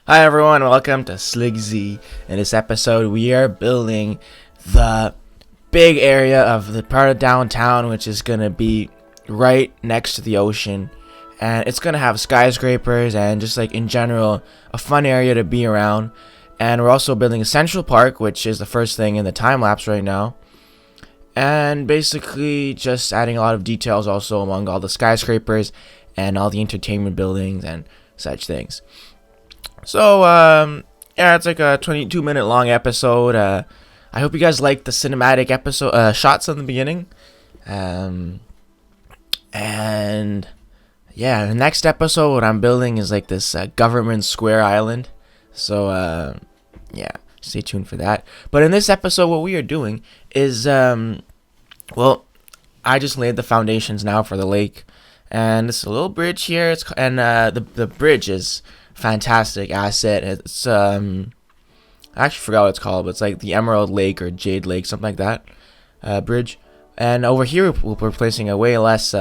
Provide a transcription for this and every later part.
Hi everyone, welcome to Slig Z. In this episode, we are building the big area of the part of downtown, which is gonna be right next to the ocean, and it's gonna have skyscrapers and just like in general a fun area to be around. And we're also building a Central Park, which is the first thing in the time lapse right now, and basically just adding a lot of details also among all the skyscrapers and all the entertainment buildings and such things. So, yeah, it's like a 22-minute long episode. I hope you guys like the cinematic episode shots in the beginning. And yeah, the next episode, what I'm building is like this government square island. So, yeah, stay tuned for that. But in this episode, what we are doing is, well, I just laid the foundations now for the lake. And it's a little bridge here. The bridge is fantastic asset. It's I actually forgot what it's called, but it's like the Emerald Lake or Jade Lake, something like that, bridge. And over here we're placing a way less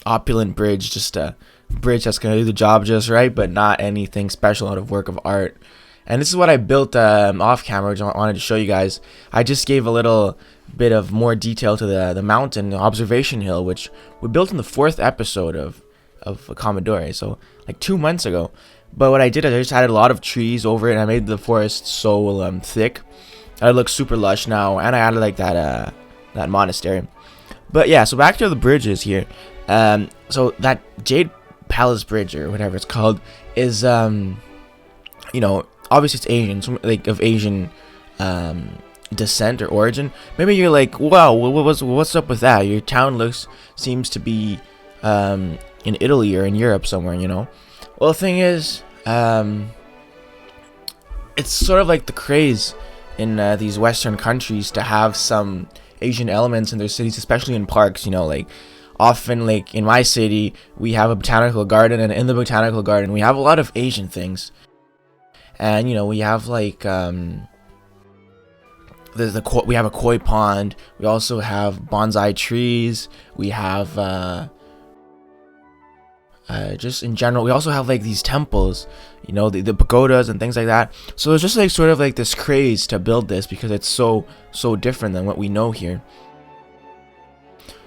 opulent bridge, just a bridge that's gonna do the job just right, but not anything special out of work of art. And this is what I built off camera, which I wanted to show you guys. I just gave a little bit of more detail to the mountain observation hill, which we built in the 4th episode of Commodore, so like 2 months ago. But what I did is I just added a lot of trees over it, and I made the forest so thick that it looks super lush now, and I added like that monastery. But yeah, so back to the bridges here. So that Jade Palace Bridge or whatever it's called is you know, obviously it's Asian, so like of Asian descent or origin. Maybe you're like, wow, what's up with that? Your town seems to be in Italy or in Europe somewhere, you know. Well, the thing is, it's sort of like the craze in these Western countries to have some Asian elements in their cities, especially in parks. You know, like often, like in my city, we have a botanical garden, and in the botanical garden, we have a lot of Asian things. And you know, we have like we have a koi pond. We also have bonsai trees. We have just in general, we also have like these temples, you know, the pagodas and things like that. So it's just like sort of like this craze to build this because it's so different than what we know here.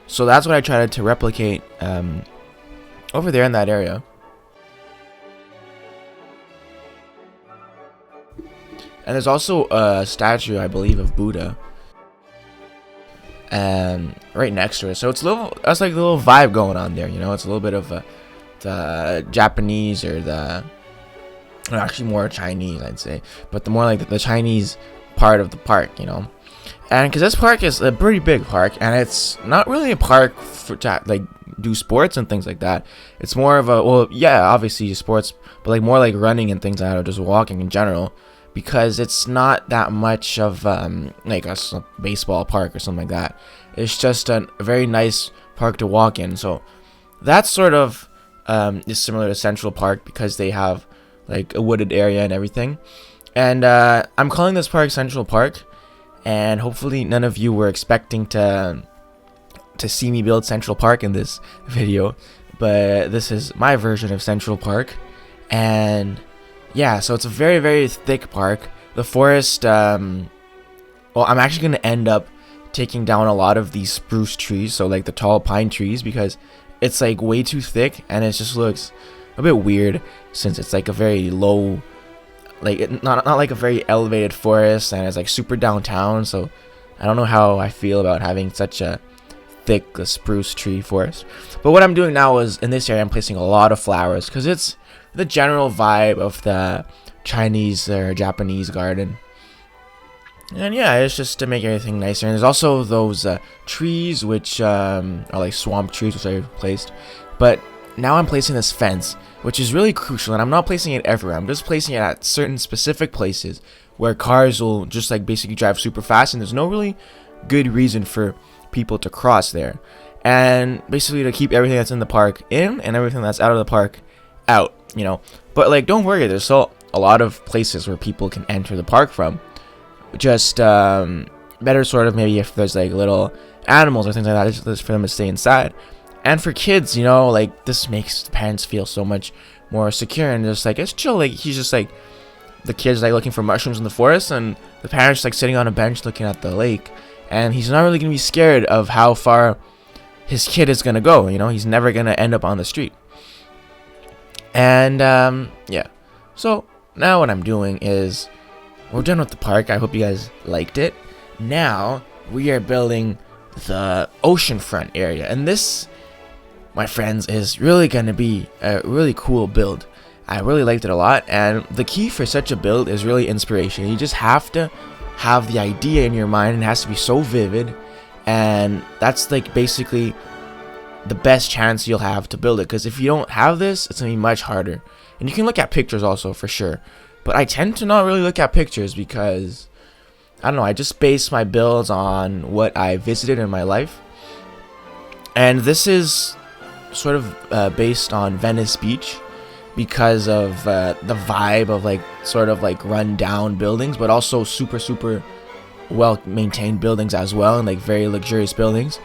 So that's what I tried to replicate over there in that area. And there's also a statue, I believe, of Buddha right next to it. So that's like a little vibe going on there, you know. It's a little bit of the Japanese or actually more Chinese, I'd say, but the more like the Chinese part of the park, you know. And because this park is a pretty big park, and it's not really a park for like do sports and things like that. It's more of a, well, yeah, obviously sports, but like more like running and things like that, or just walking in general. Because it's not that much of like a baseball park or something like that. It's just a very nice park to walk in. So that sort of is similar to Central Park because they have like a wooded area and everything. And I'm calling this park Central Park, and hopefully none of you were expecting to see me build Central Park in this video, but this is my version of Central Park. And yeah, so it's a very, very thick park. The forest, well, I'm actually going to end up taking down a lot of these spruce trees, so like the tall pine trees, because it's like way too thick, and it just looks a bit weird since it's like a very low, like not like a very elevated forest, and it's like super downtown. So I don't know how I feel about having such a thick spruce tree forest. But what I'm doing now is in this area, I'm placing a lot of flowers because it's the general vibe of the Chinese or Japanese garden. And yeah, it's just to make everything nicer. And there's also those trees which are like swamp trees, which I placed. But now I'm placing this fence, which is really crucial, and I'm not placing it everywhere. I'm just placing it at certain specific places where cars will just like basically drive super fast, and there's no really good reason for people to cross there. And basically to keep everything that's in the park in and everything that's out of the park out, you know. But like, don't worry, there's still a lot of places where people can enter the park from. Just better sort of maybe if there's like little animals or things like that, just for them to stay inside. And for kids, you know, like this makes the parents feel so much more secure, and just like it's chill. Like he's just like the kids like looking for mushrooms in the forest, and the parents like sitting on a bench looking at the lake, and he's not really gonna be scared of how far his kid is gonna go. You know, he's never gonna end up on the street. And yeah, so now what I'm doing is we're done with the park. I hope you guys liked it. Now we are building the oceanfront area, and this, my friends, is really gonna be a really cool build. I really liked it a lot, and the key for such a build is really inspiration. You just have to have the idea in your mind, and it has to be so vivid, and that's like basically the best chance you'll have to build it, because if you don't have this, it's gonna be much harder. And you can look at pictures also for sure, but I tend to not really look at pictures because I don't know, I just base my builds on what I visited in my life. And this is sort of based on Venice Beach because of the vibe of like sort of like run down buildings, but also super well maintained buildings as well, and like very luxurious buildings.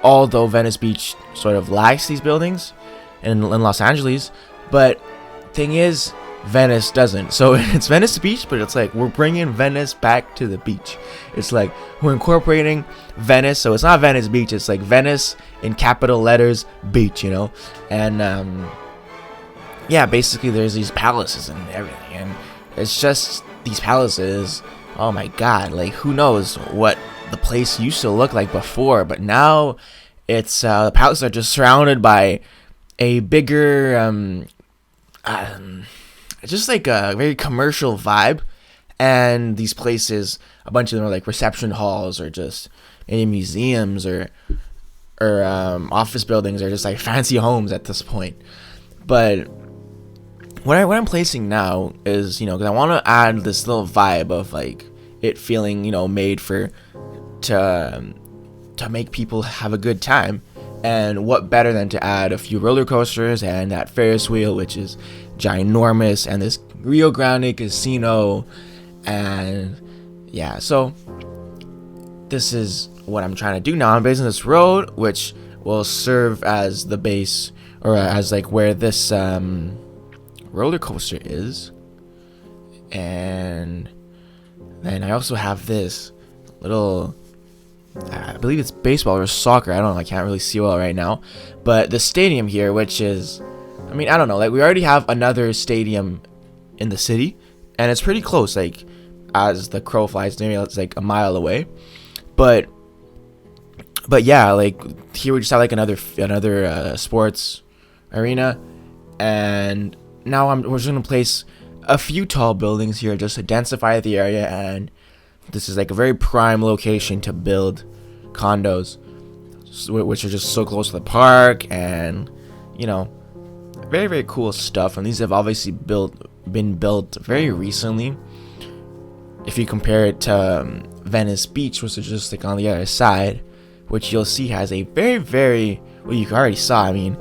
Although Venice Beach sort of lacks these buildings in Los Angeles, but thing is, Venice doesn't. So it's Venice Beach, but it's like we're bringing Venice back to the beach. It's like we're incorporating Venice, so it's not Venice Beach, it's like Venice in capital letters beach, you know. And yeah, basically there's these palaces and everything, and it's just these palaces, oh my god, like who knows what the place used to look like before, but now it's the palaces are just surrounded by a bigger just like a very commercial vibe. And these places, a bunch of them are like reception halls, or just maybe museums, or office buildings, or just like fancy homes at this point. But what I'm placing now is, you know, because I want to add this little vibe of like it feeling, you know, made for to make people have a good time. And what better than to add a few roller coasters and that Ferris wheel, which is ginormous, and this Rio Grande casino. And yeah, so this is what I'm trying to do now. I'm basing this road, which will serve as the base, or as like where this roller coaster is. And then I also have this little, I believe it's baseball or soccer, I don't know, I can't really see well right now, but the stadium here, which is, I mean, I don't know, like we already have another stadium in the city, and it's pretty close, like as the crow flies, maybe it's like a mile away. But yeah, like here we just have like another sports arena. And now we're just gonna place a few tall buildings here just to densify the area, and this is like a very prime location to build condos, which are just so close to the park, and you know, very cool stuff. And these have obviously been built very recently. If you compare it to Venice Beach, which is just like on the other side, which you'll see has a very well, you already saw, I mean,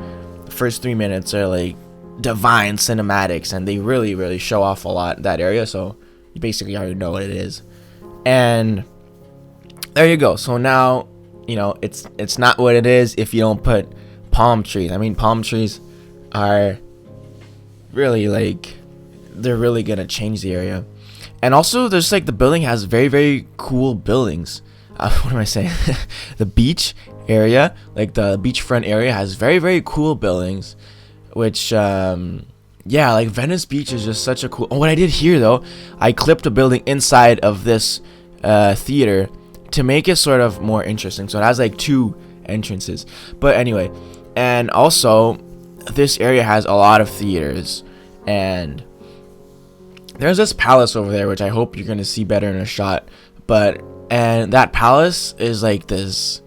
the first 3 minutes are like divine cinematics, and they really show off a lot that area, so you basically already know what it is. And there you go. So now, you know, it's not what it is if you don't put palm trees. I mean, palm trees are really like, they're really gonna change the area. And also there's like, the building has very cool buildings. What am I saying? The beach area, like the beachfront area, has very cool buildings, which yeah, like Venice Beach is just such a cool. Oh, what I did here though, I clipped a building inside of this theater to make it sort of more interesting, so it has like 2 entrances. But anyway, and also this area has a lot of theaters, and there's this palace over there, which I hope you're gonna see better in a shot. And that palace is like this,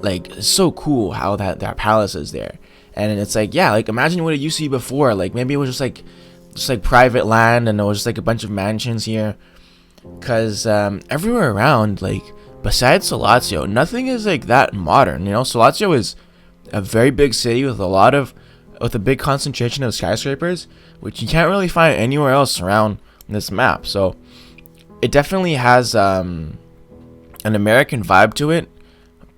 like, it's so cool how that palace is there. And it's like, yeah, like imagine what it used to be before. Like maybe it was just like private land, and it was just like a bunch of mansions here. Cause everywhere around, like besides Salazzo, nothing is like that modern. You know, Salazzo is a very big city with a big concentration of skyscrapers, which you can't really find anywhere else around this map. So it definitely has an American vibe to it,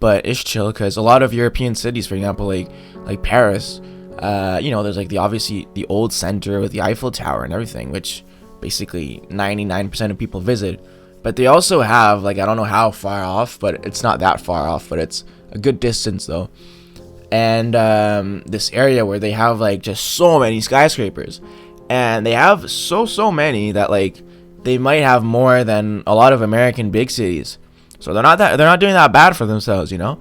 but it's chill, because a lot of European cities, for example, like like Paris, you know, there's like obviously the old center with the Eiffel Tower and everything, which basically 99% of people visit. But they also have, like, I don't know how far off, but it's not that far off, but it's a good distance though. And this area where they have like just so many skyscrapers, and they have so many that like they might have more than a lot of American big cities. So they're not doing that bad for themselves, you know.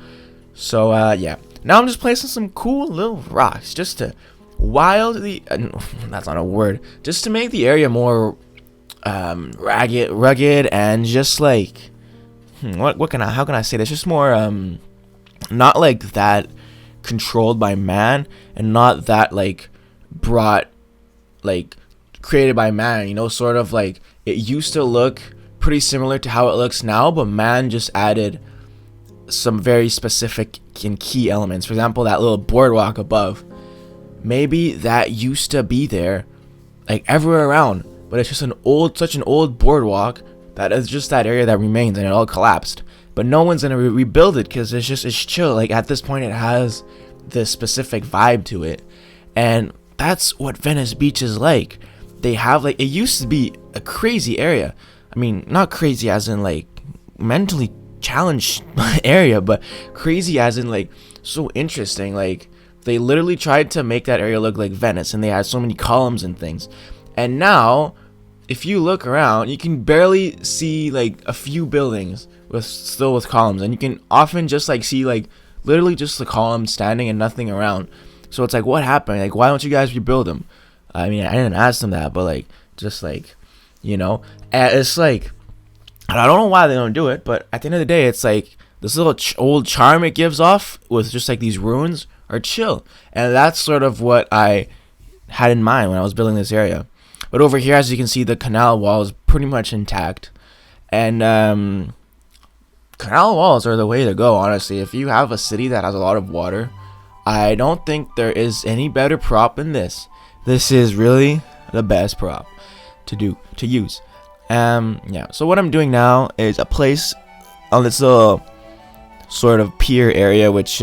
So yeah, now I'm just placing some cool little rocks just to wildly that's not a word, just to make the area more rugged and just like how can I say this, just more not like that controlled by man, and not that like created by man, you know, sort of like it used to look pretty similar to how it looks now, but man just added some very specific and key elements. For example, that little boardwalk above, maybe that used to be there like everywhere around, but it's just such an old boardwalk that is just that area that remains, and it all collapsed. But no one's gonna rebuild it because it's chill. Like at this point, it has this specific vibe to it, and that's what Venice Beach is like. They have like, it used to be a crazy area. I mean, not crazy as in like mentally challenged area, but crazy as in like so interesting. Like they literally tried to make that area look like Venice, and they had so many columns and things. And now, if you look around, you can barely see like a few buildings with columns, and you can often just like see like literally just the columns standing and nothing around. So it's like, what happened? Like, why don't you guys rebuild them? I mean, I didn't ask them that, but like, just like, you know, and it's like, I don't know why they don't do it, but at the end of the day, it's like this little old charm it gives off with just like these ruins are chill, and that's sort of what I had in mind when I was building this area. But over here, as you can see, the canal wall is pretty much intact, and canal walls are the way to go, honestly. If you have a city that has a lot of water, I don't think there is any better prop than this. This is really the best prop to use. Yeah, so what I'm doing now is a place on this little sort of pier area which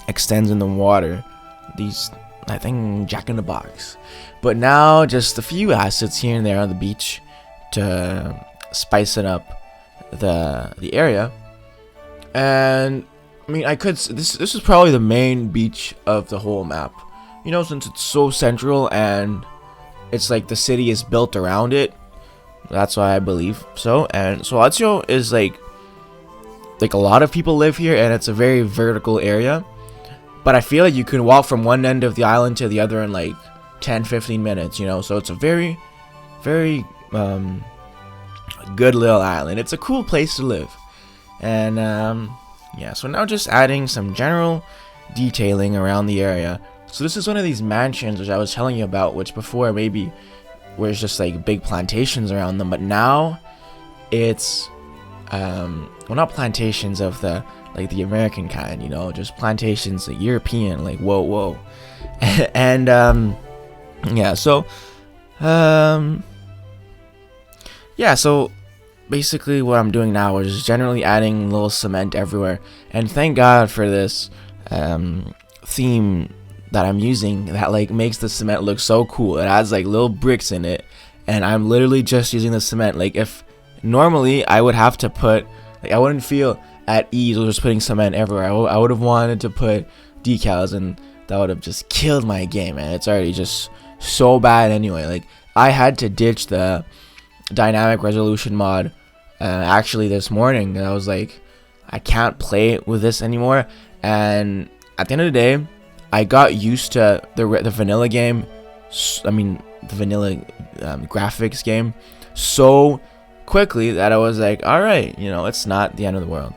extends in the water. These, I think, Jack in the Box. But now just a few assets here and there on the beach to spice it up the area. And I mean, this is probably the main beach of the whole map, you know, since it's so central and it's like the city is built around it. That's why I believe so. And so Lazio is like a lot of people live here, and it's a very vertical area, but I feel like you can walk from one end of the island to the other in like 10-15 minutes, you know. So it's a very good little island. It's a cool place to live. And yeah, so now just adding some general detailing around the area. So this is one of these mansions which I was telling you about, which before maybe was just like big plantations around them, but now it's well, not plantations of the like the American kind, you know, just plantations, like European, like whoa. And yeah, so yeah, so basically what I'm doing now is generally adding little cement everywhere, and thank God for this theme that I'm using that like makes the cement look so cool. It adds like little bricks in it, and I'm literally just using the cement. Like if normally I would have to put, like I wouldn't feel at ease with just putting cement everywhere. I would have wanted to put decals, and that would have just killed my game, man. It's already just so bad anyway. Like I had to ditch the dynamic resolution mod actually this morning, and I was like, I can't play with this anymore. And at the end of the day, I got used to the vanilla game, I mean the vanilla graphics game so quickly that I was like, alright, you know, it's not the end of the world.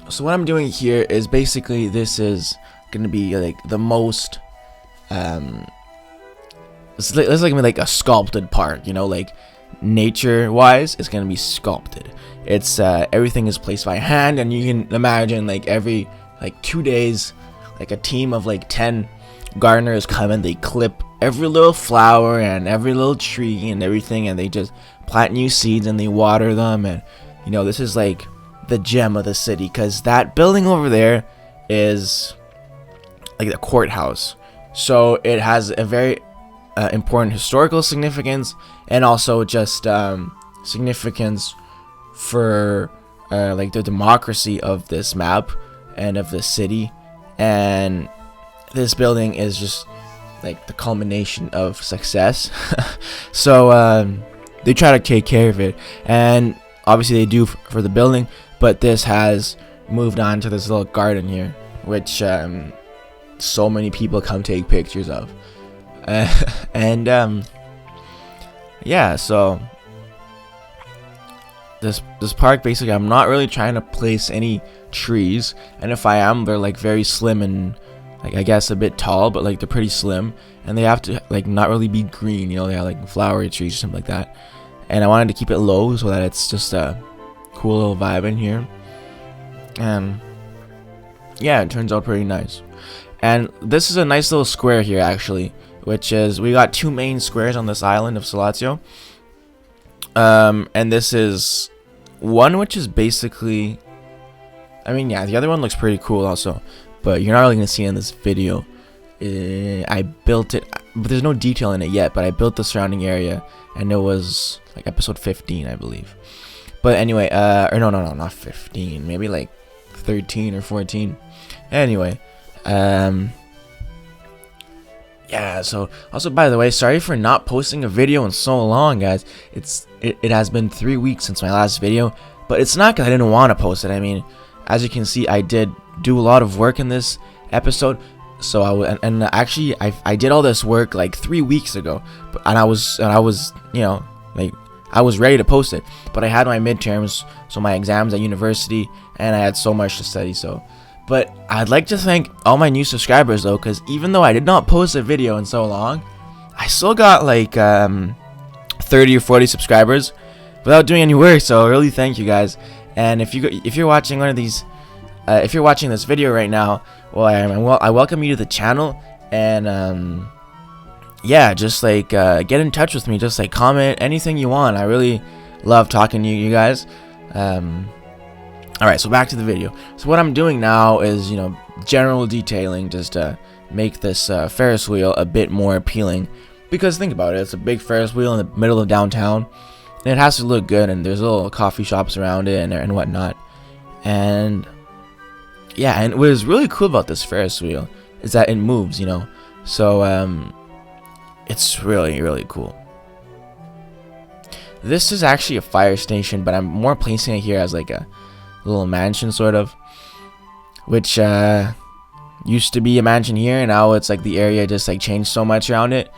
So what I'm doing here is basically, this is going to be like the most it's like a sculpted part, you know, like nature wise it's going to be sculpted. It's everything is placed by hand, and you can imagine like every like 2 days, like a team of like 10 gardeners come and they clip every little flower and every little tree and everything, and they just plant new seeds and they water them. And you know, this is like the gem of the city, because that building over there is like the courthouse. So it has a very important historical significance, and also just significance for like the democracy of this map and of this city. And this building is just like the culmination of success. So they try to take care of it, and obviously they do for the building, but this has moved on to this little garden here, which so many people come take pictures of. And yeah, so this park, basically, I'm not really trying to place any trees, and if I am, they're like very slim and like, I guess, a bit tall, but like they're pretty slim, and they have to like not really be green, you know, they have like flowery trees or something like that. And I wanted to keep it low so that it's just a cool little vibe in here. And yeah, it turns out pretty nice. And this is a nice little square here, actually, which is, we got 2 main squares on this island of Salatio. And this is one which is basically, I mean, yeah, the other one looks pretty cool also, but you're not really gonna see it in this video. I built it, but there's no detail in it yet, but I built the surrounding area, and it was like episode 15, I believe. But anyway, or no, not 15, maybe like 13 or 14. Anyway, yeah, so also, by the way, sorry for not posting a video in so long, guys. It has been 3 weeks since my last video, but it's not because I didn't want to post it. I mean, as you can see, I did do a lot of work in this episode. So actually I did all this work like 3 weeks ago, and I was you know, like, I was ready to post it, but I had my midterms, so my exams at university, and I had so much to study. So, but I'd like to thank all my new subscribers though, because even though I did not post a video in so long, I still got like 30 or 40 subscribers without doing any work. So really thank you guys. And if you're watching one of these, if you're watching this video right now, well, I welcome you to the channel. And yeah, just like get in touch with me, just like comment anything you want. I really love talking to you guys. Alright, so back to the video. So what I'm doing now is, you know, general detailing, just to make this Ferris wheel a bit more appealing. Because think about it, it's a big Ferris wheel in the middle of downtown, and it has to look good, and there's little coffee shops around it and whatnot. And yeah, and what is really cool about this Ferris wheel is that it moves, you know. So it's really cool. This is actually a fire station, but I'm more placing it here as like a little mansion, sort of, which used to be a mansion here, and now it's like the area just like changed so much around it.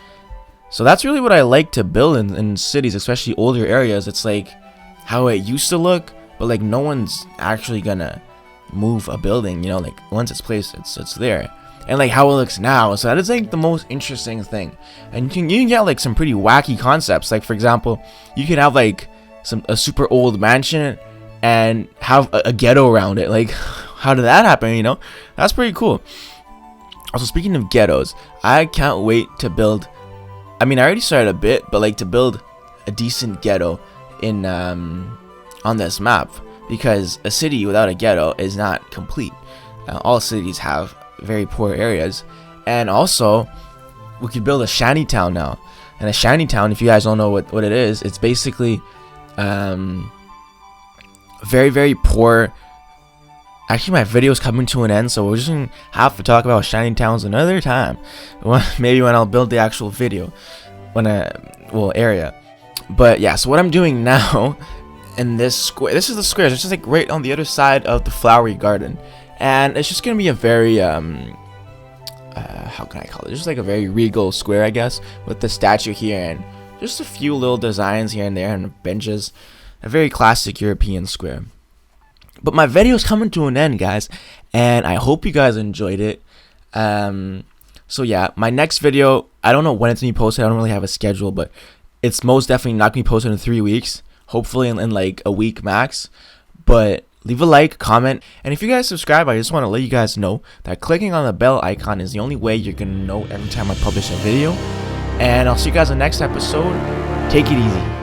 So that's really what I like to build in cities, especially older areas. It's like how it used to look, but like no one's actually gonna move a building, you know, like once it's placed, it's there. And like how it looks now, so that is like the most interesting thing. And you can get like some pretty wacky concepts. Like, for example, you can have like a super old mansion and have a ghetto around it. Like, how did that happen, you know? That's pretty cool. Also, speaking of ghettos, I can't wait to build, I mean, I already started a bit, but like to build a decent ghetto in on this map, because a city without a ghetto is not complete. All cities have very poor areas. And also, we could build a shanty town now. And a shanty town, if you guys don't know what it is, it's basically very poor. Actually, my video is coming to an end, so we're just gonna have to talk about shanty towns another time. Maybe when I'll build the actual video, area. But yeah, so what I'm doing now in this square, this is the square, it's just like right on the other side of the flowery garden, and it's just gonna be a very how can I call it, just like a very regal square, I guess, with the statue here and just a few little designs here and there and benches. A very classic European square. But my video is coming to an end, guys, and I hope you guys enjoyed it. So yeah, my next video, I don't know when it's gonna be posted. I don't really have a schedule, but it's most definitely not gonna be posted in 3 weeks. Hopefully in like a week max. But leave a like, comment, and if you guys subscribe, I just want to let you guys know that clicking on the bell icon is the only way you're gonna know every time I publish a video. And I'll see you guys in the next episode. Take it easy.